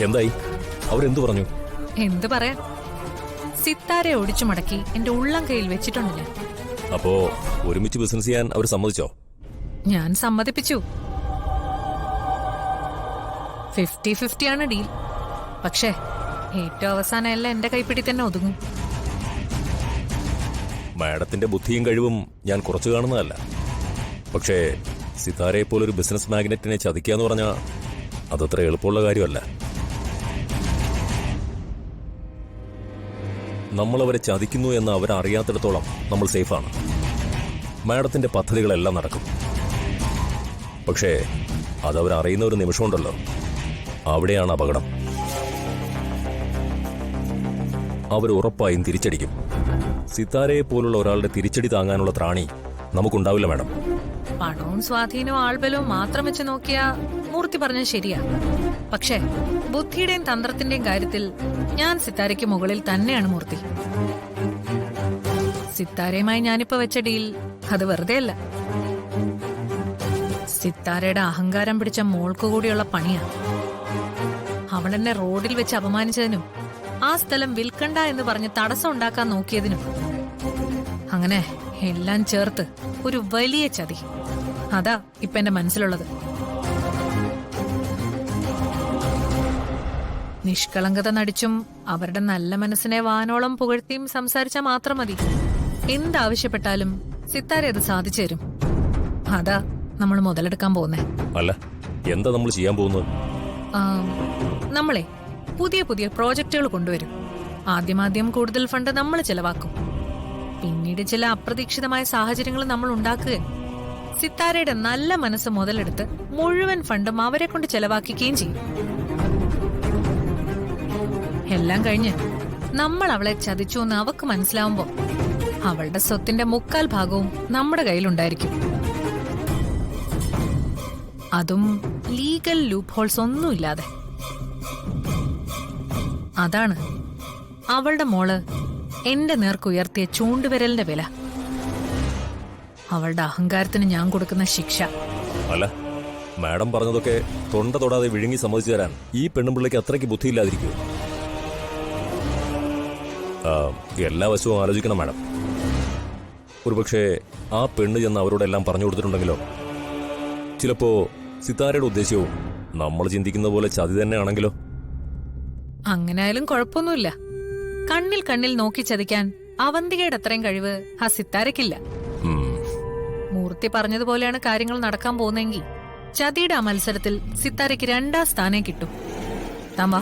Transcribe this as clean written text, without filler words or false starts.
എന്തായി? അവരെന്തു പറഞ്ഞു? എന്ത് പറയാൻ, സിത്താരെ ഒടിച്ചു മടക്കി എന്റെ ഉള്ളം കയ്യിൽ വെച്ചിട്ടുണ്ട് ഞാൻ. അപ്പോ ഒരുമിച്ച് ബിസിനസ് ചെയ്യാൻ അവർ സമ്മതിച്ചോ? ഞാൻ സമ്മതിപ്പിച്ചു. 50-50 ആണ് ഡീൽ. പക്ഷേ ഏറ്റവും അവസാനം എല്ലാം എന്റെ കൈപ്പിടി തന്നെ ഒതുങ്ങും. മാഡത്തിന്റെ ബുദ്ധിയും കഴിവും ഞാൻ കുറച്ചു കാണുന്നതല്ല. പക്ഷേ സിതാരയെ പോലൊരു ബിസിനസ് മാഗ്നറ്റിനെ ചതിക്കാന്ന് പറഞ്ഞാൽ അതത്ര എളുപ്പമുള്ള കാര്യമല്ല. നമ്മളവരെ ചതിക്കുന്നു എന്ന് അവരറിയാത്തിടത്തോളം നമ്മൾ സേഫാണ്. മാഡത്തിന്റെ പദ്ധതികളെല്ലാം നടക്കും. പക്ഷേ അതവരറിയുന്ന ഒരു നിമിഷമുണ്ടല്ലോ, അവിടെയാണ് അപകടം. അവർ ഉറപ്പായും തിരിച്ചടിക്കും. സിതാരയെ പോലുള്ള ഒരാളുടെ തിരിച്ചടി താങ്ങാനുള്ള ത്രാണി നമുക്കുണ്ടാവില്ല മാഡം. പണവും സ്വാധീനവും ആൾബലവും മാത്രം വെച്ച് നോക്കിയാ മൂർത്തി പറഞ്ഞത് ശരിയാ. പക്ഷേ ബുദ്ധിയുടെയും തന്ത്രത്തിന്റെയും കാര്യത്തിൽ ഞാൻ സിത്താരയ്ക്ക് മുകളിൽ തന്നെയാണ് മൂർത്തി. സിത്താരയുമായി ഞാനിപ്പോ വെച്ച ഡീൽ അത് വെറുതെ അല്ല. സിത്താരയുടെ അഹങ്കാരം പിടിച്ച മോൾക്ക് കൂടിയുള്ള പണിയാ. അവളെന്നെ റോഡിൽ വെച്ച് അപമാനിച്ചതിനും ആ സ്ഥലം വിൽക്കണ്ട എന്ന് പറഞ്ഞ് തടസ്സം ഉണ്ടാക്കാൻ നോക്കിയതിനും, അങ്ങനെ എല്ലാം ചേർത്ത് ഒരു വലിയ ചതി. അതാ ഇപ്പൊ എന്റെ മനസ്സിലുള്ളത്. നിഷ്കളങ്കത നടിച്ചും അവരുടെ നല്ല മനസ്സിനെ വാനോളം പുകഴ്ത്തിയും സംസാരിച്ചാൽ മാത്രം മതി. എന്താവശ്യപ്പെട്ടാലും സിത്താര അത് സാധിച്ചു തരും. അതാ നമ്മൾ മുതലെടുക്കാൻ പോകുന്നേ. അല്ല, എന്താ നമ്മൾ ചെയ്യാൻ പോകുന്നത്? നമ്മളെ പുതിയ പുതിയ പ്രോജക്റ്റുകൾ കൊണ്ടുവരും. ആദ്യം കൂടുതൽ ഫണ്ട് നമ്മൾ ചെലവാക്കും. പിന്നീട് ചില അപ്രതീക്ഷിതമായ സാഹചര്യങ്ങൾ നമ്മൾ ഉണ്ടാക്കുകയും സിത്താരയുടെ നല്ല മനസ്സ് മുതലെടുത്ത് മുഴുവൻ ഫണ്ടും അവരെ കൊണ്ട് ചെലവാക്കുകയും ചെയ്യും. എല്ലാം കഴിഞ്ഞ് നമ്മൾ അവളെ ചതിച്ചു എന്ന് അവക്ക് മനസ്സിലാവുമ്പോ അവളുടെ സ്വത്തിന്റെ 3/4 ഭാഗവും നമ്മുടെ കയ്യിലുണ്ടായിരിക്കും. അതും ലീഗൽ ലൂപ്പ് ഹോൾസ് ഒന്നുമില്ലാതെ. അതാണ് അവളുടെ മോള് എന്റെ നേർക്കുയർത്തിയ ചൂണ്ടുവിരലിന്റെ വില. അവളുടെ അഹങ്കാരത്തിന് ഞാൻ കൊടുക്കുന്ന ശിക്ഷ. അല്ല, മാഡം പറഞ്ഞതൊക്കെ തൊണ്ട തൊടാതെ വിഴുങ്ങി സമ്മതിച്ചു തരാൻ ഈ പെണ്ണുപിള്ളയ്ക്ക് അത്രയ്ക്ക് ബുദ്ധിയില്ലാതിരിക്കുമോ? എല്ലാ വശവും ആലോചിക്കണം മാഡം. ഒരുപക്ഷെ ആ പെണ്ണ് ചെന്ന് അവരോടെല്ലാം പറഞ്ഞു കൊടുത്തിട്ടുണ്ടെങ്കിലോ? ചിലപ്പോ സിതാരയുടെ ഉദ്ദേശ്യവും നമ്മൾ ചിന്തിക്കുന്ന പോലെ ചതി തന്നെയാണെങ്കിലോ? അങ്ങനായാലും കുഴപ്പമൊന്നുമില്ല. കണ്ണിൽ നോക്കി ചതിക്കാൻ അവന്തികയുടെ അത്രയും കഴിവ് ആ സിത്താരയ്ക്കില്ല. മൂർത്തി പറഞ്ഞതുപോലെയാണ് കാര്യങ്ങൾ നടക്കാൻ പോകുന്നെങ്കിൽ ചതിയുടെ ആ മത്സരത്തിൽ സിത്താരയ്ക്ക് 2ാം സ്ഥാനം കിട്ടും. താൻ വാ.